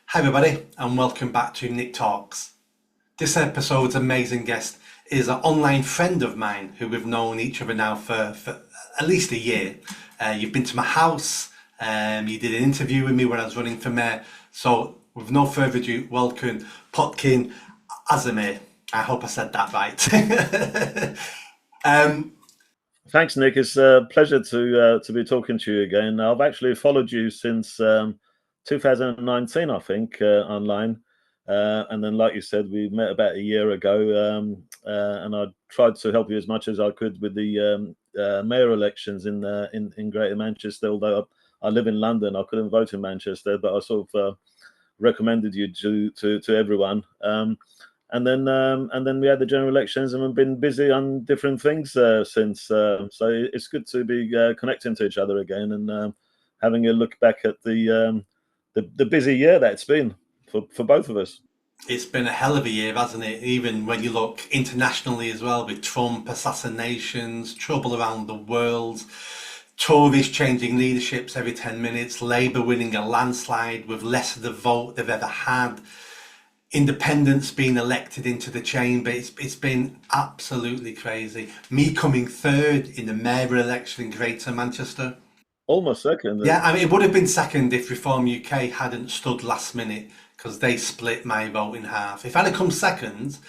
Hi, everybody, and welcome back to Nick Talks. This episode's amazing guest is an online friend of mine who we've known each other now for at least a year. You've been to my house, you did an interview with me when I was running for mayor. So, with no further ado, welcome Potkin Azarmehr. I hope I said that right. um, Thanks, Nick. It's a pleasure to be talking to you again. I've actually followed you since 2019, I think, online. And then, like you said, we met about a year ago, and I tried to help you as much as I could with the mayor elections in Greater Manchester. Although I live in London, I couldn't vote in Manchester, but I sort of recommended you to everyone. And then we had the general elections, and we've been busy on different things since. So it's good to be connecting to each other again and having a look back at the busy year that it's been for both of us. it's been a hell of a year, hasn't it? Even when you look internationally as well, with Trump, assassinations, trouble around the world, Tories changing leaderships every 10 minutes, Labour winning a landslide with less of the vote they've ever had, independents being elected into the chamber. It's been absolutely crazy. Me coming third in the mayoral election in Greater Manchester. Almost second. Yeah, I mean, it would have been second if Reform UK hadn't stood last minute because they split my vote in half. If I'd have come second,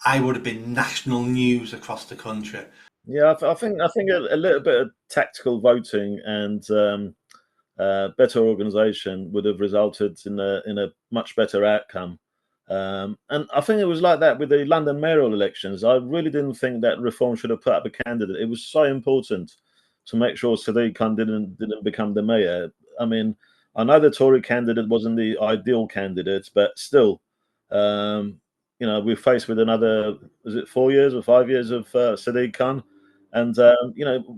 I would have been national news across the country. Yeah, I think a little bit of tactical voting and better organisation would have resulted in a much better outcome. And I think it was like that with the London mayoral elections. I really didn't think that Reform should have put up a candidate. It was so important to make sure Sadiq Khan didn't become the mayor. I mean, I know the Tory candidate wasn't the ideal candidate, but still, um, we're faced with another, is it 4 years or 5 years of Sadiq Khan? And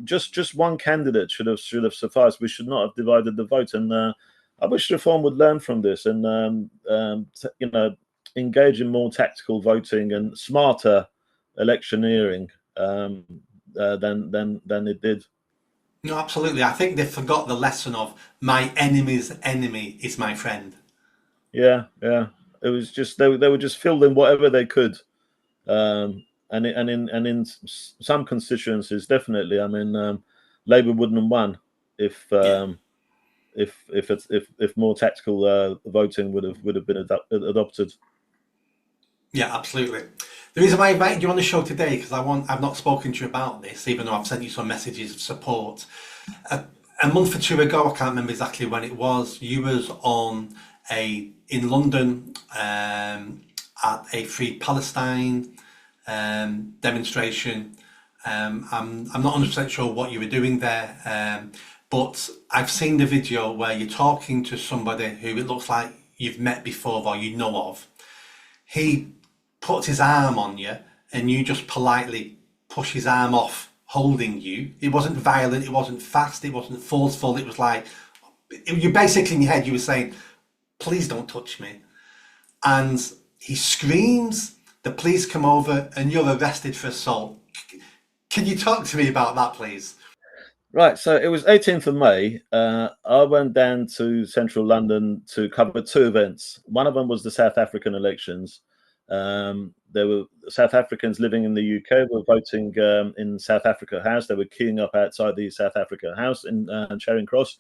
just one candidate should have sufficed. We should not have divided the vote. And I wish Reform would learn from this and engage in more tactical voting and smarter electioneering than it did. No, absolutely. I think they forgot the lesson of my enemy's enemy is my friend. Yeah, yeah. It was just they were just filling whatever they could. And in some constituencies, definitely. I mean, Labour wouldn't have won if Yeah. if more tactical voting would have been adopted. Yeah, absolutely. The reason why I invited you on the show today, because I've not spoken to you about this, even though I've sent you some messages of support. A, a month or two ago, I can't remember exactly when it was, you was on in London at a Free Palestine demonstration. I'm not 100% sure what you were doing there, but I've seen the video where you're talking to somebody who it looks like you've met before or you know of. He puts his arm on you and you just politely push his arm off holding you. It wasn't violent, it wasn't fast, it wasn't forceful. It was like you basically in your head you were saying, please don't touch me. And he screams, the police come over and you're arrested for assault. Can you talk to me about that, please? Right, so it was 18th of May. I went down to central London to cover two events. One of them was the South African elections. There were South Africans living in the UK were voting in South Africa House. They were queuing up outside the South Africa House in Charing Cross.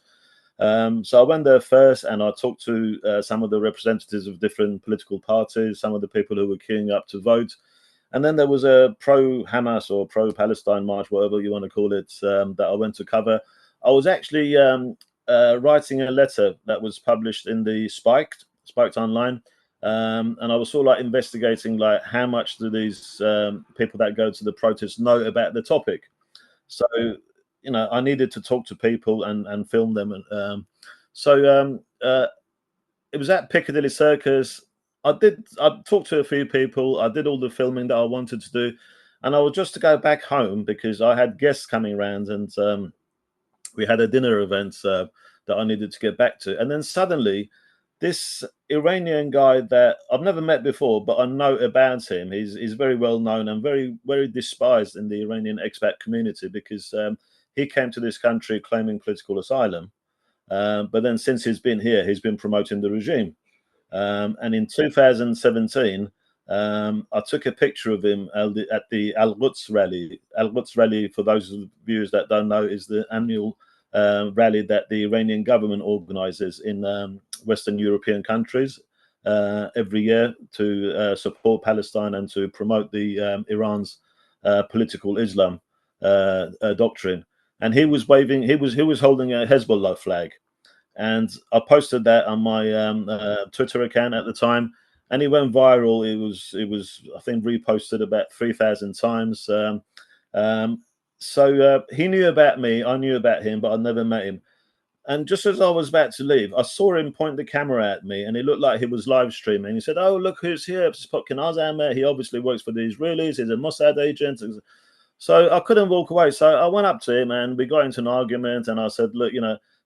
So I went there first, and I talked to some of the representatives of different political parties, some of the people who were queuing up to vote. And then there was a pro-Hamas or pro-Palestine march, whatever you want to call it, that I went to cover. I was actually writing a letter that was published in the Spiked Online, and I was sort of like investigating like how much do these people that go to the protests know about the topic. So I needed to talk to people and film them, and it was at Piccadilly Circus. I talked to a few people. I did all the filming that I wanted to do, and I was just to go back home because I had guests coming around, and we had a dinner event that I needed to get back to. And then suddenly, this Iranian guy that I've never met before, but I know about him. He's very well known and very very despised in the Iranian expat community because he came to this country claiming political asylum. But then since he's been here, he's been promoting the regime. And in 2017, I took a picture of him at the Al-Quds rally. Al-Quds rally, for those viewers that don't know, is the annual rally that the Iranian government organizes in Western European countries every year to support Palestine and to promote the Iran's political Islam doctrine. And he was waving, he was holding a Hezbollah flag, and I posted that on my Twitter account at the time, and it went viral. It was I think reposted about 3,000 times. So he knew about me, I knew about him, but I never met him. And just as I was about to leave, I saw him point the camera at me, and it looked like he was live streaming. He said, "Oh, look who's here! It's Potkin Azarmehr. He obviously works for the Israelis. He's a Mossad agent." So I couldn't walk away. So I went up to him and we got into an argument. And I said, "Look,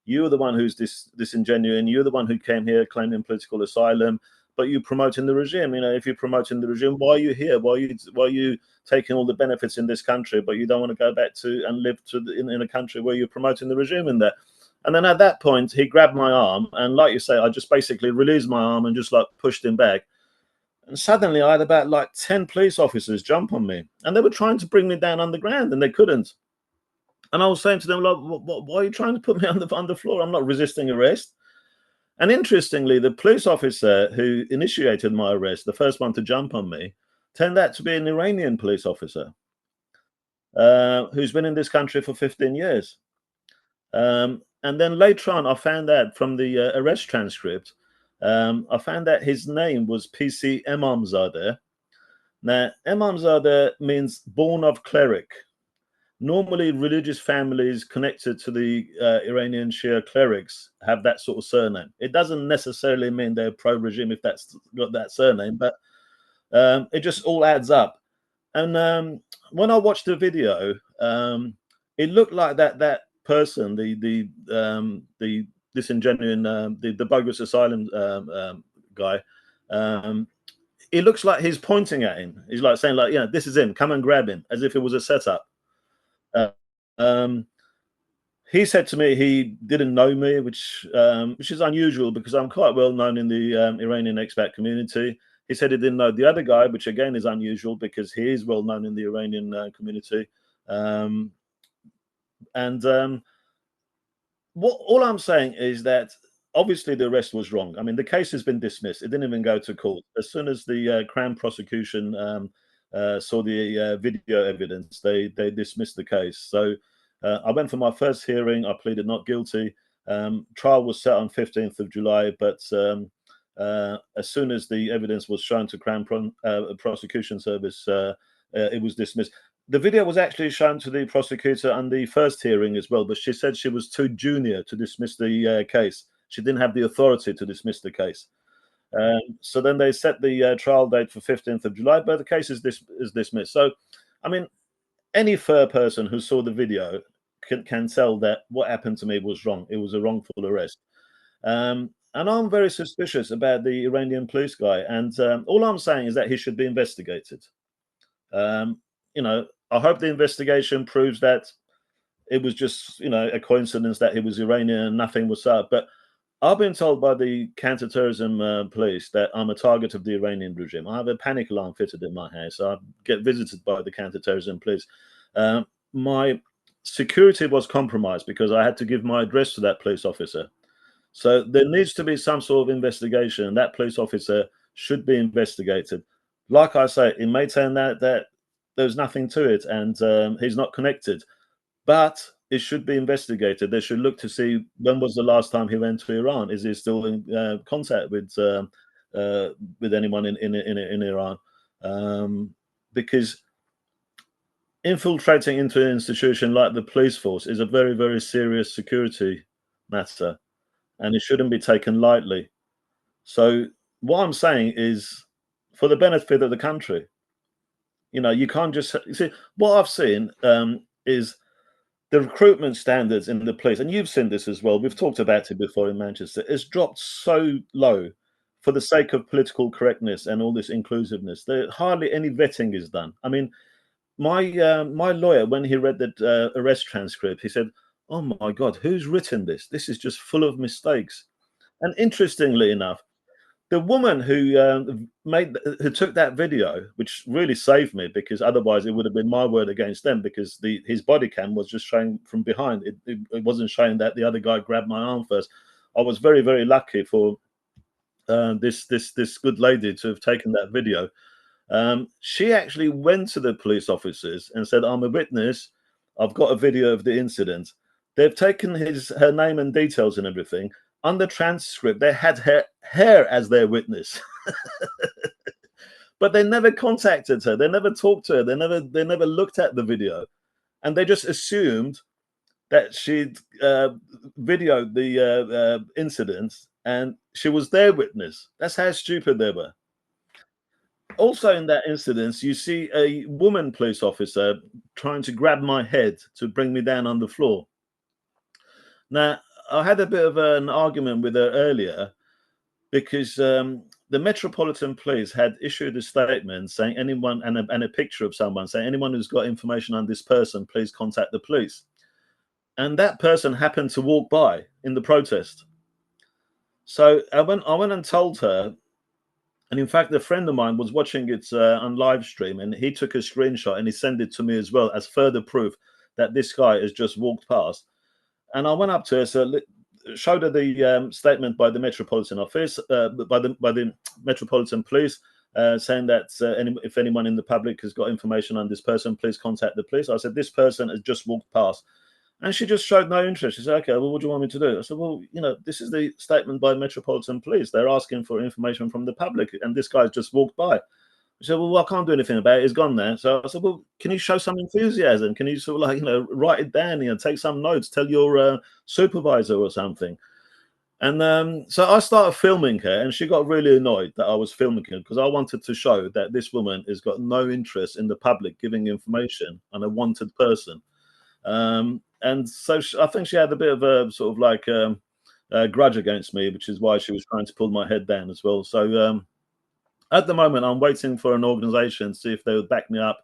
you're the one who's disingenuous. You're the one who came here claiming political asylum, but you're promoting the regime. If you're promoting the regime, why are you here? Why are you taking all the benefits in this country, but you don't want to go back to and live in a country where you're promoting the regime in there?" And then at that point, he grabbed my arm, and like you say, I just basically released my arm and just like pushed him back. And suddenly, I had about like 10 police officers jump on me, and they were trying to bring me down on the ground, and they couldn't. And I was saying to them, like, why are you trying to put me on the floor? I'm not resisting arrest. And interestingly, the police officer who initiated my arrest, the first one to jump on me, turned out to be an Iranian police officer who's been in this country for 15 years. And then later on, I found out from the arrest transcript, I found that his name was PC Imamzadeh. Now, Imamzadeh means born of cleric. Normally, religious families connected to the Iranian Shia clerics have that sort of surname. It doesn't necessarily mean they're pro-regime if that's got that surname, but it just all adds up. And when I watched the video, it looked like that person, the disingenuine, the bogus asylum guy, it looks like he's pointing at him. He's like saying, like, this is him, come and grab him, as if it was a setup. He said to me he didn't know me, which is unusual because I'm quite well known in the Iranian expat community. He said he didn't know the other guy, which again is unusual because he is well known in the Iranian community. All I'm saying is that obviously the arrest was wrong. I mean, the case has been dismissed. It didn't even go to court. As soon as the Crown prosecution saw the video evidence, they dismissed the case. So I went for my first hearing. I pleaded not guilty. Trial was set on 15th of July, but as soon as the evidence was shown to Crown prosecution service, it was dismissed. The video was actually shown to the prosecutor on the first hearing as well, but she said she was too junior to dismiss the case. She didn't have the authority to dismiss the case. So then they set the trial date for 15th of July, but the case is dismissed. So, I mean, any fair person who saw the video can tell that what happened to me was wrong. It was a wrongful arrest. And I'm very suspicious about the Iranian police guy. And all I'm saying is that he should be investigated. I hope the investigation proves that it was just, a coincidence that he was Iranian and nothing was up. But I've been told by the counterterrorism police that I'm a target of the Iranian regime. I have a panic alarm fitted in my house. I get visited by the counterterrorism police. My security was compromised because I had to give my address to that police officer. So there needs to be some sort of investigation. That police officer should be investigated. Like I say, it may turn out that there's nothing to it and he's not connected, but it should be investigated. They should look to see when was the last time he went to Iran. Is he still in contact with anyone in Iran? Because infiltrating into an institution like the police force is a very, very serious security matter, and it shouldn't be taken lightly. So what I'm saying is, for the benefit of the country, you can't just see. What I've seen is the recruitment standards in the police, and you've seen this as well. We've talked about it before in Manchester. It's dropped so low for the sake of political correctness and all this inclusiveness. There hardly any vetting is done. I mean, my lawyer, when he read the arrest transcript, he said, "Oh my God, who's written this? This is just full of mistakes." And interestingly enough, The woman who took that video, which really saved me, because otherwise it would have been my word against them, because his body cam was just showing from behind. It wasn't showing that the other guy grabbed my arm first. I was very, very lucky for this good lady to have taken that video. She actually went to the police officers and said, "I'm a witness. I've got a video of the incident." They've taken her name and details and everything. On the transcript, they had her as their witness, but they never contacted her. They never talked to her. They never looked at the video, and they just assumed that she'd videoed the incident and she was their witness. That's how stupid they were. Also, in that incident, you see a woman police officer trying to grab my head to bring me down on the floor. Now, I had a bit of an argument with her earlier, because the Metropolitan Police had issued a statement saying anyone, and a picture of someone saying, anyone who's got information on this person, please contact the police. And that person happened to walk by in the protest. So I went and told her. And in fact, a friend of mine was watching it on live stream, and he took a screenshot and he sent it to me as well as further proof that this guy has just walked past. And I went up to her, so showed her the statement by the Metropolitan Office, by the Metropolitan Police, saying that if anyone in the public has got information on this person, please contact the police. I said, this person has just walked past. And she just showed no interest. She said, okay, well, what do you want me to do? I said, well, this is the statement by Metropolitan Police. They're asking for information from the public, and this guy's just walked by. She said, well, I can't do anything about it. He's gone there. So I said, well, can you show some enthusiasm? Can you sort of write it down, take some notes, tell your supervisor or something? And so I started filming her, and she got really annoyed that I was filming her, because I wanted to show that this woman has got no interest in the public giving information on a wanted person. And so I think she had a bit of a sort of a grudge against me, which is why she was trying to pull my head down as well. So at the moment, I'm waiting for an organisation to see if they would back me up,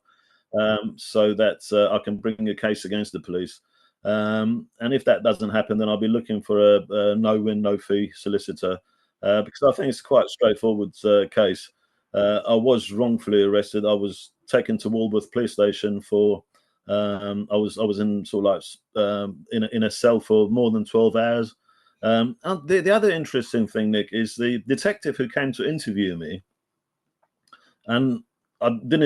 so that I can bring a case against the police. And if that doesn't happen, then I'll be looking for a no-win, no-fee solicitor, because I think it's quite a straightforward case. I was wrongfully arrested. I was taken to Walworth Police Station for. I was in sort of in a cell for more than 12 hours. And the other interesting thing, Nick, is the detective who came to interview me. And I didn't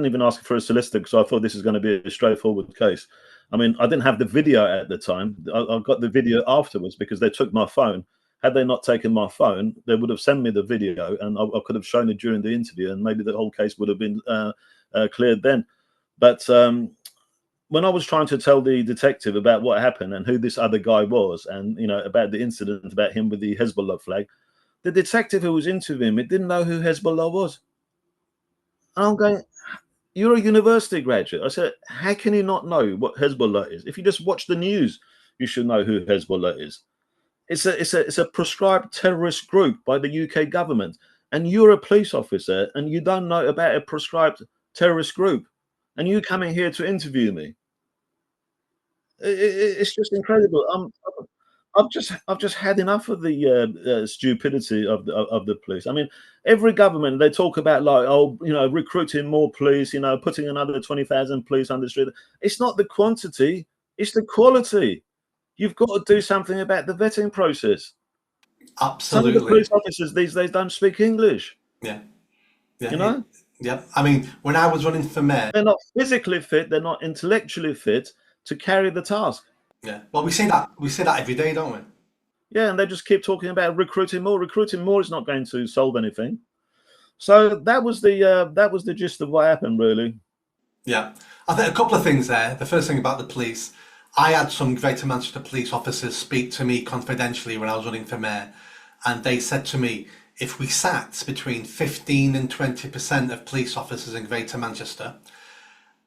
even ask for a solicitor, because I thought this is going to be a straightforward case. I mean, I didn't have the video at the time. I got the video afterwards, because they took my phone. Had they not taken my phone, they would have sent me the video, and I could have shown it during the interview, and maybe the whole case would have been cleared then. But when I was trying to tell the detective about what happened and who this other guy was, and about the incident, about him with the Hezbollah flag, the detective who was interviewing me didn't know who Hezbollah was. And I'm going, you're a university graduate. I said, how can you not know what Hezbollah is? If you just watch the news, you should know who Hezbollah is. It's a prescribed terrorist group by the UK government, and you're a police officer and you don't know about a prescribed terrorist group. And you coming here to interview me? It's just incredible. I've just had enough of the stupidity of the police. I mean, every government, they talk about recruiting more police, putting another 20,000 police on the street. It's not the quantity, it's the quality. You've got to do something about the vetting process. Absolutely. Some of the police officers these days don't speak English. Yeah. Yeah. I mean, when I was running for mayor, they're not physically fit, they're not intellectually fit to carry the task. Yeah. Well, we say that every day, don't we? Yeah, and they just keep talking about recruiting more. Recruiting more is not going to solve anything. So that was the gist of what happened, really. Yeah. I think a couple of things there. The first thing about the police, I had some Greater Manchester police officers speak to me confidentially when I was running for mayor, and they said to me, if we sacked between 15 and 20% of police officers in Greater Manchester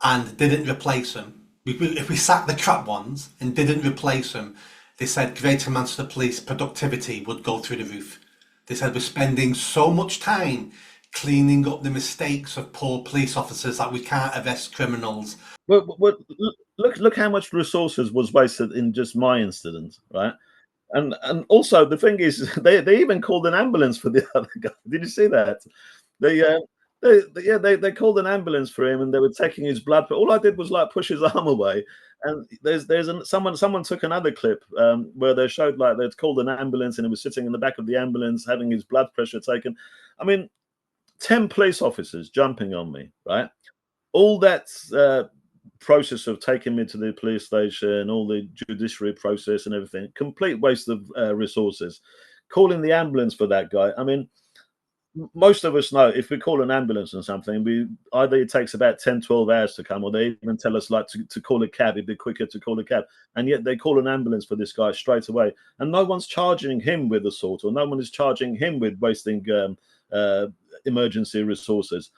and didn't replace them, if we sacked the crap ones and didn't replace them, they said Greater Manchester Police productivity would go through the roof. They said we're spending so much time cleaning up the mistakes of poor police officers that we can't arrest criminals. Well, look how much resources was wasted in just my incident, right? And also the thing is, they even called an ambulance for the other guy. Did you see that? They they called an ambulance for him, and they were taking his blood. But all I did was like push his arm away. And someone took another clip where they showed like they'd called an ambulance, and he was sitting in the back of the ambulance having his blood pressure taken. I mean, 10 police officers jumping on me, right? All that process of taking me to the police station, all the judiciary process and everything, complete waste of resources. Calling the ambulance for that guy. I mean, most of us know if we call an ambulance or something, we either it takes about 10, 12 hours to come, or they even tell us like to call a cab, it'd be quicker to call a cab. And yet they call an ambulance for this guy straight away. And no one's charging him with assault, or no one is charging him with wasting emergency resources.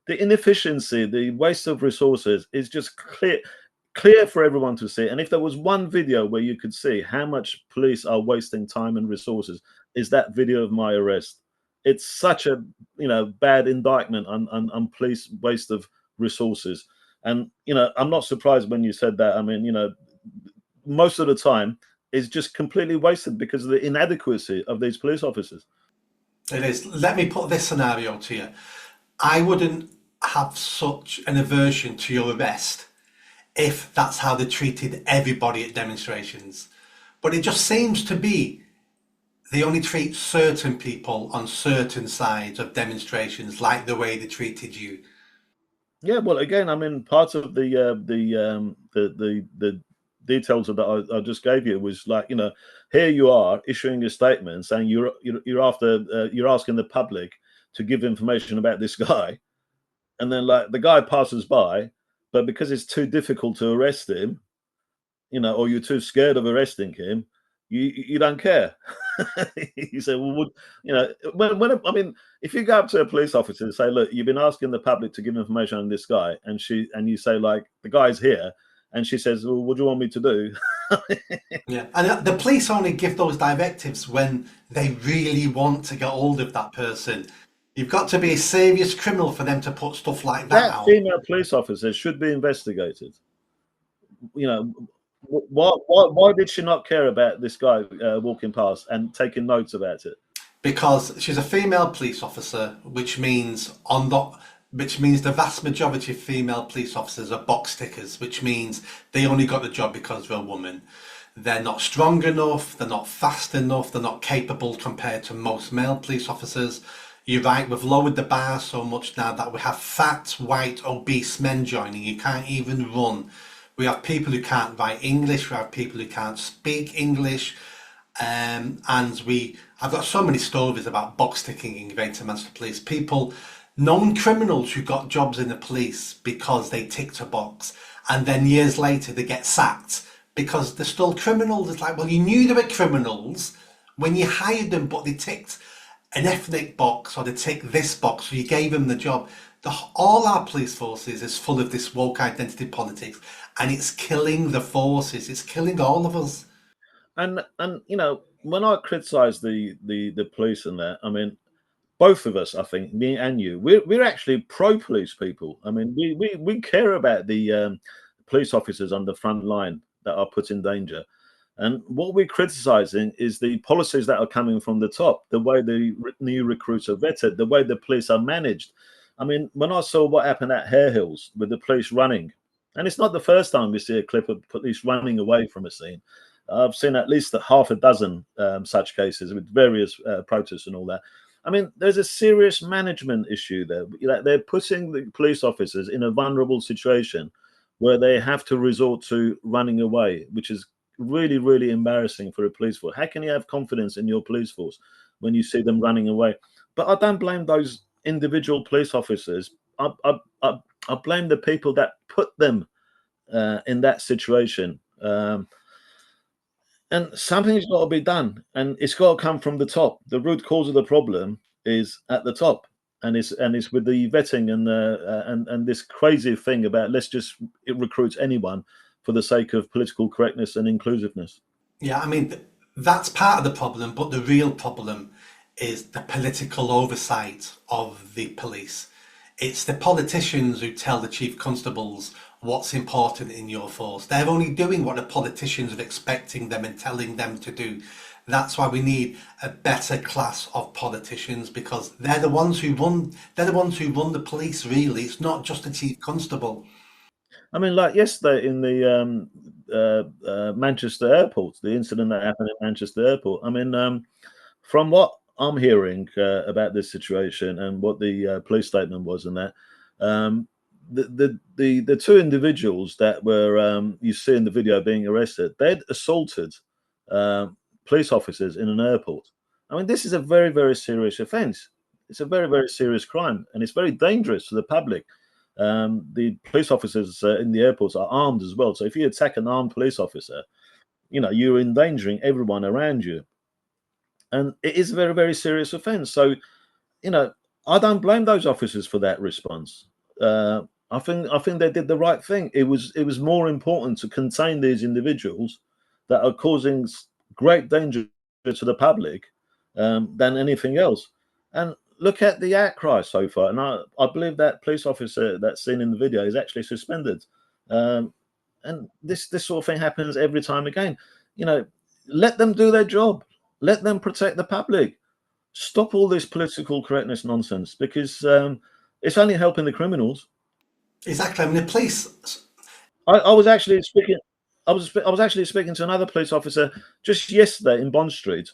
The inefficiency, the waste of resources is just clear for everyone to see. And if there was one video where you could see how much police are wasting time and resources, is that video of my arrest. It's such a bad indictment on police waste of resources. And I'm not surprised when you said that. I mean, most of the time is just completely wasted because of the inadequacy of these police officers. It is. Let me put this scenario to you. I wouldn't have such an aversion to your arrest if that's how they treated everybody at demonstrations. But it just seems to be they only treat certain people on certain sides of demonstrations like the way they treated you. Yeah, well, again, I mean, part of the details of that I just gave you was like, here you are issuing a statement saying you're asking the public to give information about this guy, and then like the guy passes by, but because it's too difficult to arrest him, or you're too scared of arresting him, you don't care. You say, well, I mean, if you go up to a police officer and say, look, you've been asking the public to give information on this guy, and you say like, the guy's here, and she says, well, what do you want me to do? Yeah, and the police only give those directives when they really want to get hold of that person. You've got to be a serious criminal for them to put stuff like that out. Female police officer should be investigated. Why did she not care about this guy walking past and taking notes about it? Because she's a female police officer, which means the vast majority of female police officers are box tickers, which means they only got the job because they're a woman. They're not strong enough, they're not fast enough, they're not capable compared to most male police officers. You're right, we've lowered the bar so much now that we have fat, white, obese men joining. You can't even run. We have people who can't write English, we have people who can't speak English. And I've got so many stories about box ticking in Greater Manchester Police. People, known criminals who got jobs in the police because they ticked a box, and then years later they get sacked because they're still criminals. It's like, well, you knew they were criminals when you hired them, but they ticked an ethnic box or they ticked this box, so you gave them the job. All our police forces is full of this woke identity politics, and it's killing the forces. It's killing all of us. And when I criticise the police and that, I mean, both of us, I think, me and you, we're actually pro-police people. I mean, we care about the police officers on the front line that are put in danger. And what we're criticising is the policies that are coming from the top, the way the new recruits are vetted, the way the police are managed. I mean, when I saw what happened at Hare Hills with the police running, and it's not the first time we see a clip of police running away from a scene. I've seen at least half a dozen such cases with various protests and all that. I mean, there's a serious management issue there. They're putting the police officers in a vulnerable situation where they have to resort to running away, which is really, really embarrassing for a police force. How can you have confidence in your police force when you see them running away? But I don't blame those individual police officers. I blame the people that put them in that situation. And something's got to be done, and it's got to come from the top. The root cause of the problem is at the top, and it's with the vetting and this crazy thing about let's just recruit anyone for the sake of political correctness and inclusiveness. Yeah, I mean, that's part of the problem, but the real problem is the political oversight of the police. It's the politicians who tell the chief constables what's important in your force. They're only doing what the politicians are expecting them and telling them to do. That's why we need a better class of politicians, because they're the ones who run. They're the ones who run the police. Really, it's not just the chief constable. I mean, like yesterday in the Manchester airport, the incident that happened at Manchester airport. I mean, from what I'm hearing about this situation and what the police statement was, and that the two individuals that were you see in the video being arrested, they'd assaulted police officers in an airport. I mean, this is a very, very serious offence. It's a very, very serious crime, and it's very dangerous to the public. The police officers in the airports are armed as well. So if you attack an armed police officer, you know, you're endangering everyone around you. And it is a very, very serious offence. So, you know, I don't blame those officers for that response. I think they did the right thing. It was more important to contain these individuals that are causing great danger to the public than anything else. And look at the outcry so far. And I believe that police officer that's seen in the video is actually suspended. And this sort of thing happens every time again. You know, let them do their job. Let them protect the public. Stop all this political correctness nonsense, because it's only helping the criminals. Exactly. I mean, the police. I was actually speaking. I was actually speaking to another police officer just yesterday in Bond Street,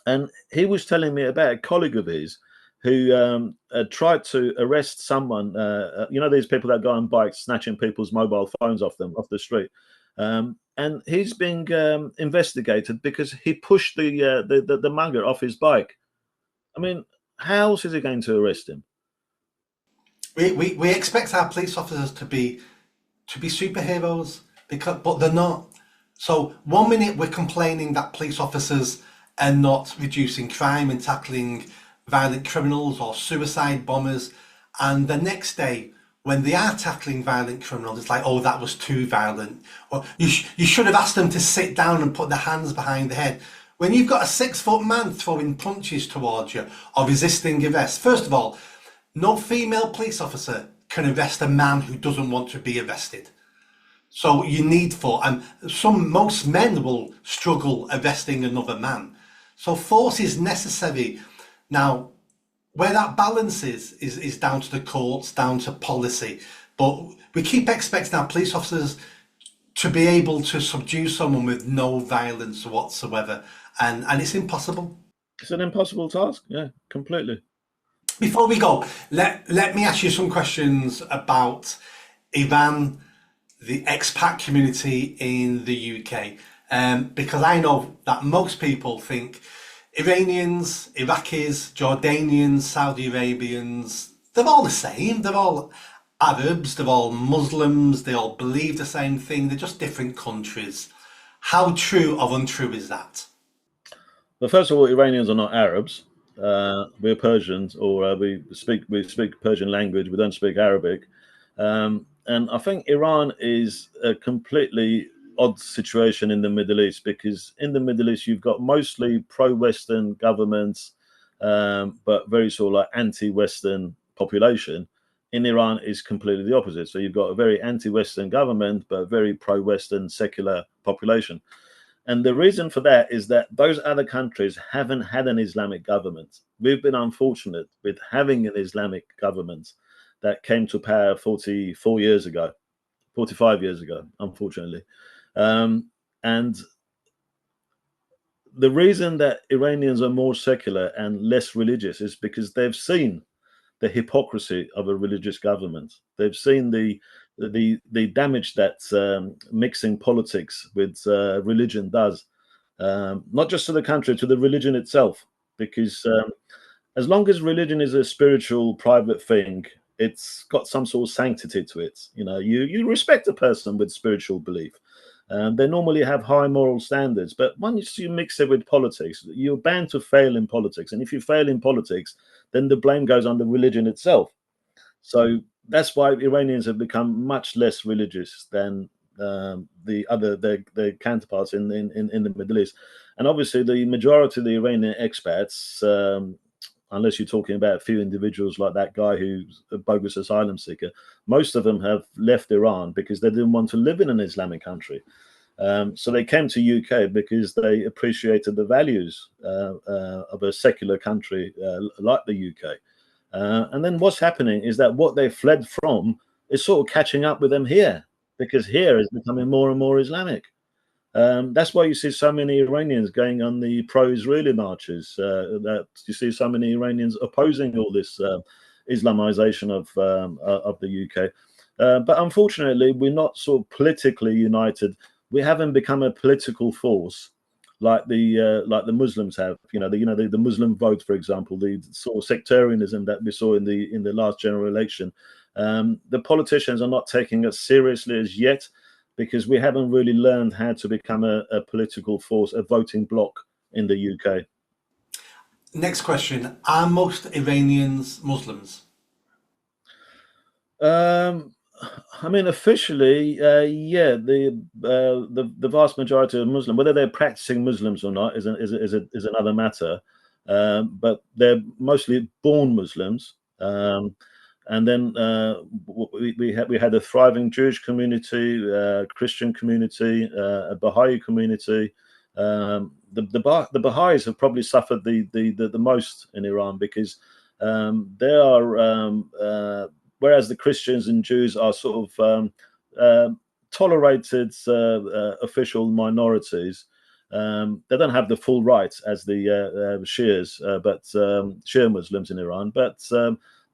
and he was telling me about a colleague of his who tried to arrest someone. You know, these people that go on bikes snatching people's mobile phones off them off the street. And he's being investigated because he pushed the mugger off his bike. I mean, how else is he going to arrest him? We expect our police officers to be superheroes, but they're not. So one minute we're complaining that police officers are not reducing crime and tackling violent criminals or suicide bombers, and the next day when they are tackling violent criminals, it's like, oh, that was too violent, or you should have asked them to sit down and put their hands behind their head. When you've got a 6-foot man throwing punches towards you or resisting arrest, first of all, no female police officer can arrest a man who doesn't want to be arrested. So you need and most men will struggle arresting another man. So force is necessary. Now, where that balance is down to the courts, down to policy. But we keep expecting our police officers to be able to subdue someone with no violence whatsoever. And it's impossible. It's an impossible task. Yeah, completely. Before we go, let me ask you some questions about Iran, the expat community in the UK, because I know that most people think Iranians, Iraqis, Jordanians, Saudi Arabians, they're all the same. They're all Arabs, they're all Muslims, they all believe the same thing. They're just different countries. How true or untrue is that? Well, first of all, Iranians are not Arabs. We're Persians, or we speak Persian language. We don't speak Arabic. And I think Iran is a completely odd situation in the Middle East, because in the Middle East you've got mostly pro-Western governments, but very sort of like anti-Western population. In Iran is completely the opposite. So you've got a very anti-Western government, but a very pro-Western secular population. And the reason for that is that those other countries haven't had an Islamic government. We've been unfortunate with having an Islamic government that came to power 44 years ago, 45 years ago, unfortunately. And the reason that Iranians are more secular and less religious is because they've seen the hypocrisy of a religious government. They've seen the damage that mixing politics with religion does, not just to the country, to the religion itself. Because as long as religion is a spiritual, private thing, it's got some sort of sanctity to it. You know, you respect a person with spiritual belief. They normally have high moral standards, but once you mix it with politics, you're bound to fail in politics. And if you fail in politics, then the blame goes on the religion itself. So that's why Iranians have become much less religious than their counterparts in the Middle East. And obviously, the majority of the Iranian expats, unless you're talking about a few individuals like that guy who's a bogus asylum seeker. Most of them have left Iran because they didn't want to live in an Islamic country. So they came to UK because they appreciated the values of a secular country like the UK. And then what's happening is that what they fled from is sort of catching up with them here, because here is becoming more and more Islamic. That's why you see so many Iranians going on the pro-Israeli marches. That you see so many Iranians opposing all this Islamization of the UK. But unfortunately, we're not sort of politically united. We haven't become a political force like the Muslims have. The Muslim vote, for example, the sort of sectarianism that we saw in the last general election. The politicians are not taking us seriously as yet, because we haven't really learned how to become a political force, a voting bloc in the UK. Next question: are most Iranians Muslims? I mean, officially, yeah, the vast majority of Muslim, whether they're practicing Muslims or not, is another matter. But they're mostly born Muslims. And then we had a thriving Jewish community, Christian community, a Baha'i community. The Baha'is have probably suffered the most in Iran, because they are, whereas the Christians and Jews are sort of tolerated official minorities. They don't have the full rights as the Shias, but Shia Muslims in Iran, but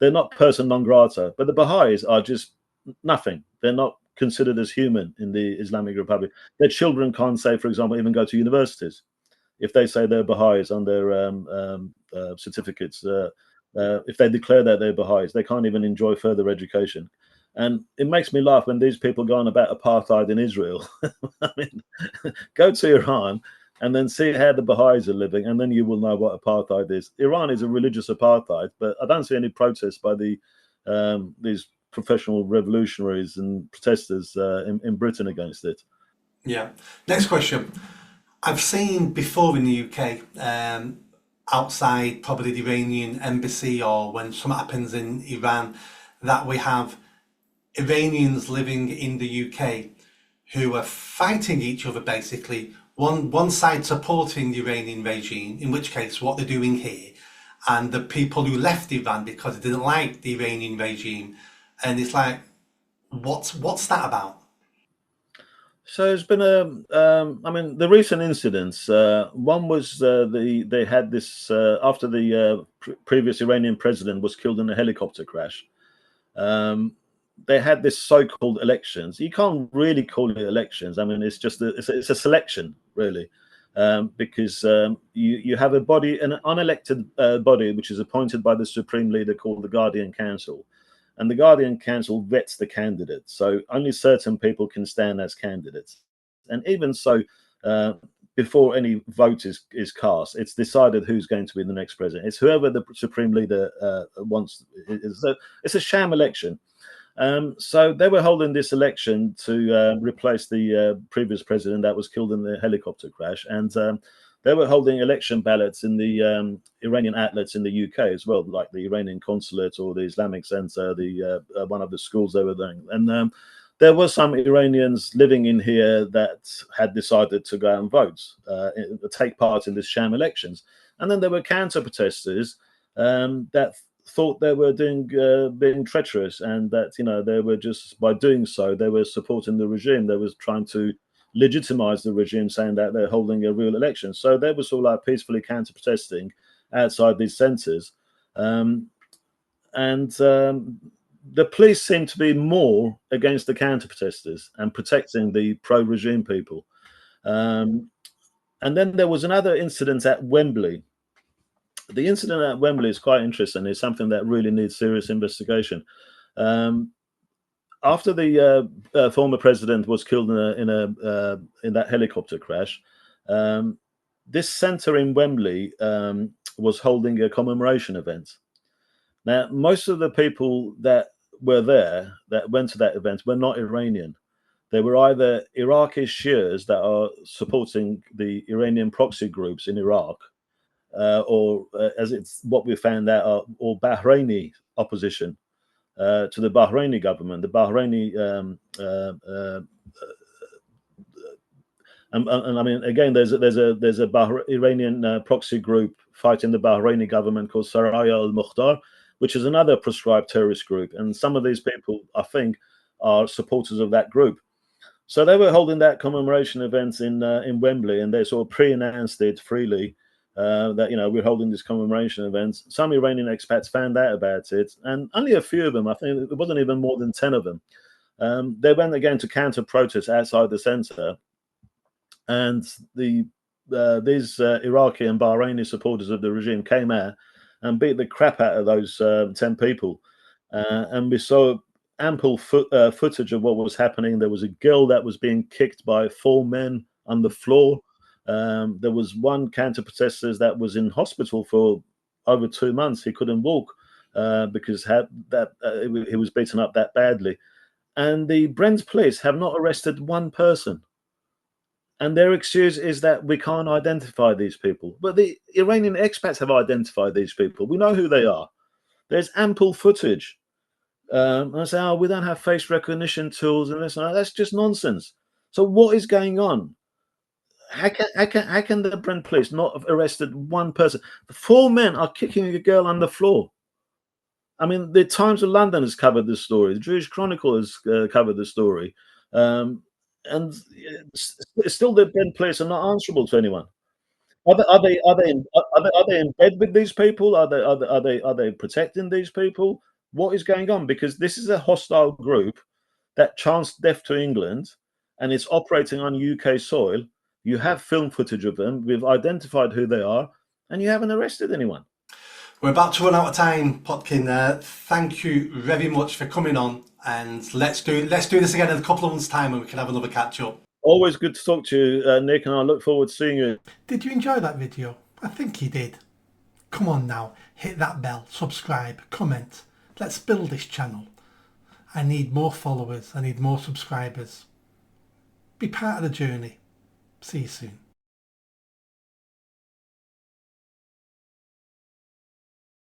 they're not person non grata. But the Baha'is are just nothing. They're not considered as human in the Islamic Republic. Their children can't, say, for example, even go to universities if they say they're Baha'is on their certificates. If they declare that they're Baha'is, they can't even enjoy further education. And it makes me laugh when these people go on about apartheid in Israel. I mean, go to Iran and then see how the Baha'is are living, and then you will know what apartheid is. Iran is a religious apartheid, but I don't see any protests by these professional revolutionaries and protesters in Britain against it. Yeah. Next question. I've seen before in the UK, outside probably the Iranian embassy, or when something happens in Iran, that we have Iranians living in the UK who are fighting each other, basically. One side supporting the Iranian regime, in which case what they're doing here, and the people who left Iran because they didn't like the Iranian regime. And it's like, what's that about? So there's been I mean, the recent incidents. One was they had this after the previous Iranian president was killed in a helicopter crash. They had this so-called elections. You can't really call it elections. I mean, it's just it's a selection, really, because you have a body, an unelected body, which is appointed by the supreme leader, called the Guardian Council. And the Guardian Council vets the candidates. So only certain people can stand as candidates. And even so, before any vote is cast, it's decided who's going to be the next president. It's whoever the supreme leader wants. It's a sham election. So they were holding this election to replace the previous president that was killed in the helicopter crash. And they were holding election ballots in the Iranian outlets in the UK as well, like the Iranian consulate or the Islamic Center, one of the schools they were doing. And there were some Iranians living in here that had decided to go and vote, take part in this sham elections. And then there were counter protesters that thought they were being treacherous, and that they were just, by doing so, they were supporting the regime. They was trying to legitimize the regime, saying that they're holding a real election. So they were sort of like peacefully counter protesting outside these centers, and the police seem to be more against the counter protesters and protecting the pro-regime people. And then there was another incident at Wembley. The incident at Wembley is quite interesting. It's something that really needs serious investigation. After the former president was killed in that helicopter crash, this centre in Wembley was holding a commemoration event. Now, most of the people that were there, that went to that event, were not Iranian. They were either Iraqi Shias that are supporting the Iranian proxy groups in Iraq, as it's what we found out, are all Bahraini opposition to the Bahraini government. The Bahraini and I mean, again, there's a Iranian proxy group fighting the Bahraini government called Saraya al-Mukhtar, which is another proscribed terrorist group. And some of these people, I think, are supporters of that group. So they were holding that commemoration event in Wembley, and they sort of pre-announced it freely that we're holding this commemoration event. Some Iranian expats found out about it, and only a few of them. I think it wasn't even more than 10 of them. They went again to counter protests outside the centre. And these Iraqi and Bahraini supporters of the regime came out and beat the crap out of those 10 people. And we saw ample footage of what was happening. There was a girl that was being kicked by 4 men on the floor. There was one counter protester that was in hospital for over 2 months. He couldn't walk because he was beaten up that badly. And the Brent police have not arrested one person. And their excuse is that we can't identify these people. But the Iranian expats have identified these people. We know who they are. There's ample footage. And I say, we don't have face recognition tools and this and that. That's just nonsense. So what is going on? How can the Brent police not have arrested one person? 4 men are kicking a girl on the floor. I mean, the Times of London has covered this story. The Jewish Chronicle has covered the story. And still, the Brent police are not answerable to anyone. Are they in bed with these people? Are they protecting these people? What is going on? Because this is a hostile group that chanced death to England, and it's operating on UK soil. You have film footage of them. We've identified who they are, and you haven't arrested anyone. We're about to run out of time, Potkin. Thank you very much for coming on, and let's do this again in a couple of months' time, and we can have another catch up. Always good to talk to you, Nick, and I look forward to seeing you. Did you enjoy that video? I think you did. Come on now, hit that bell, subscribe, comment. Let's build this channel. I need more followers. I need more subscribers. Be part of the journey. See you soon.